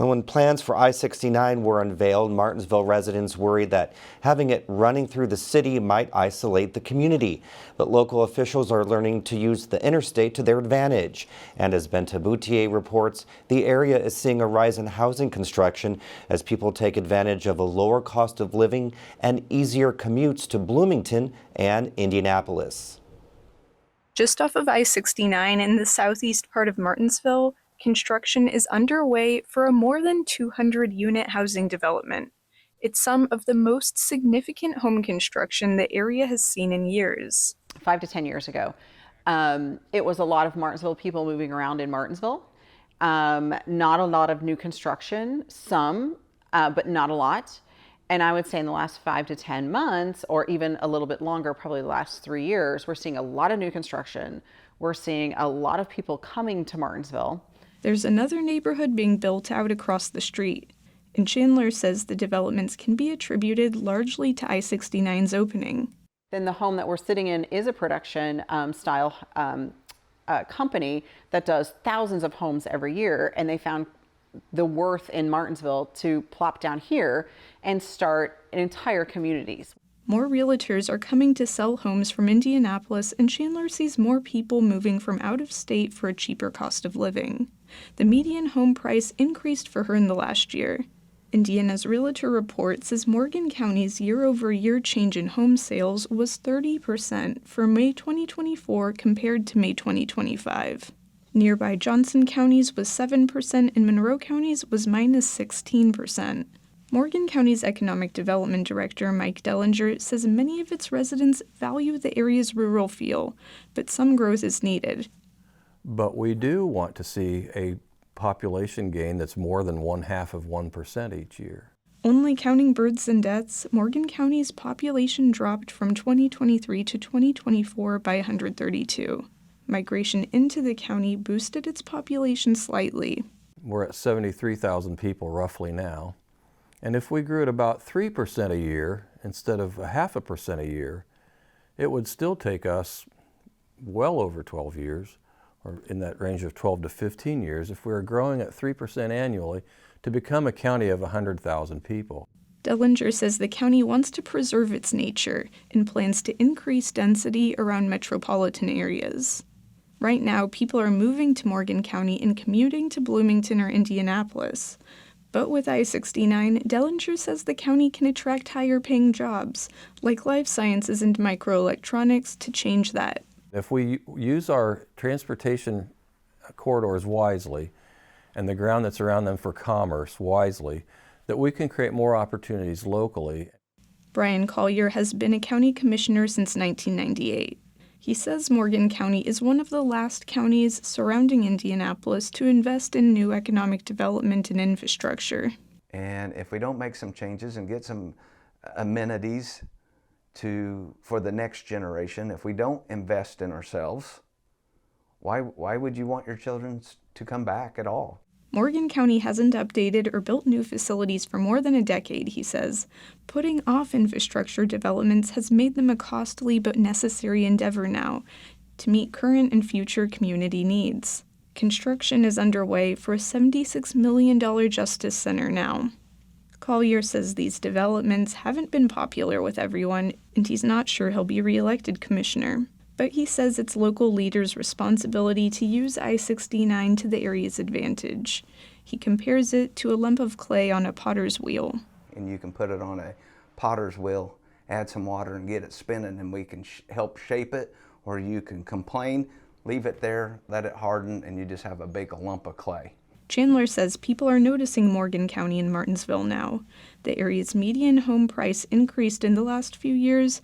And when plans for I-69 were unveiled, Martinsville residents worried that having it running through the city might isolate the community. But local officials are learning to use the interstate to their advantage. And as WTIU reports, the area is seeing a rise in housing construction as people take advantage of a lower cost of living and easier commutes to Bloomington and Indianapolis. Just off of I-69 in the southeast part of Martinsville, construction is underway for a more than 200-unit housing development. It's some of the most significant home construction the area has seen in years. 5 to 10 years ago, it was a lot of Martinsville people moving around in Martinsville. Not a lot of new construction, some, but not a lot. And I would say in the last 5 to 10 months, or even a little bit longer, probably the last 3 years, we're seeing a lot of new construction. We're seeing a lot of people coming to Martinsville. There's another neighborhood being built out across the street, and Chandler says the developments can be attributed largely to I-69's opening. Then the home that we're sitting in is a production style company that does thousands of homes every year, and they found the worth in Martinsville to plop down here and start entire communities. More realtors are coming to sell homes from Indianapolis, and Chandler sees more people moving from out of state for a cheaper cost of living. The median home price increased for her in the last year. Indiana's Realtor report says Morgan County's year-over-year change in home sales was 30% for May 2024 compared to May 2025. Nearby Johnson County's was 7% and Monroe County's was minus 16%. Morgan County's Economic Development Director Mike Dellinger says many of its residents value the area's rural feel, but some growth is needed. But we do want to see a population gain that's more than 0.5% each year. Only counting births and deaths, Morgan County's population dropped from 2023 to 2024 by 132. Migration into the county boosted its population slightly. We're at 73,000 people roughly now. And if we grew at about 3% a year instead of 0.5% a year, it would still take us well over 12 years, or in that range of 12 to 15 years, if we were growing at 3% annually to become a county of 100,000 people. Dellinger says the county wants to preserve its nature and plans to increase density around metropolitan areas. Right now, people are moving to Morgan County and commuting to Bloomington or Indianapolis. But with I-69, Dellinger says the county can attract higher-paying jobs, like life sciences and microelectronics, to change that. If we use our transportation corridors wisely, and the ground that's around them for commerce wisely, that we can create more opportunities locally. Brian Collier has been a county commissioner since 1998. He says Morgan County is one of the last counties surrounding Indianapolis to invest in new economic development and infrastructure. And if we don't make some changes and get some amenities for the next generation, if we don't invest in ourselves, why would you want your children to come back at all? Morgan County hasn't updated or built new facilities for more than a decade, he says. Putting off infrastructure developments has made them a costly but necessary endeavor now to meet current and future community needs. Construction is underway for a $76 million Justice Center now. Collier says these developments haven't been popular with everyone, and he's not sure he'll be reelected commissioner. But he says it's local leaders' responsibility to use I-69 to the area's advantage. He compares it to a lump of clay on a potter's wheel. And you can put it on a potter's wheel, add some water and get it spinning, and we can help shape it, or you can complain, leave it there, let it harden, and you just have a big lump of clay. Chandler says people are noticing Morgan County and Martinsville now. The area's median home price increased in the last few years,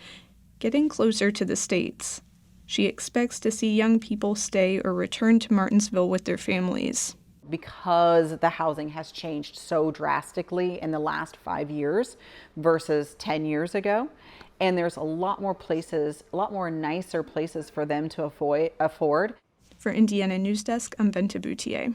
getting closer to the state's. She expects to see young people stay or return to Martinsville with their families. Because the housing has changed so drastically in the last 5 years versus 10 years ago, and there's a lot more places, a lot more nicer places for them to afford. For Indiana News Desk, I'm WTIU.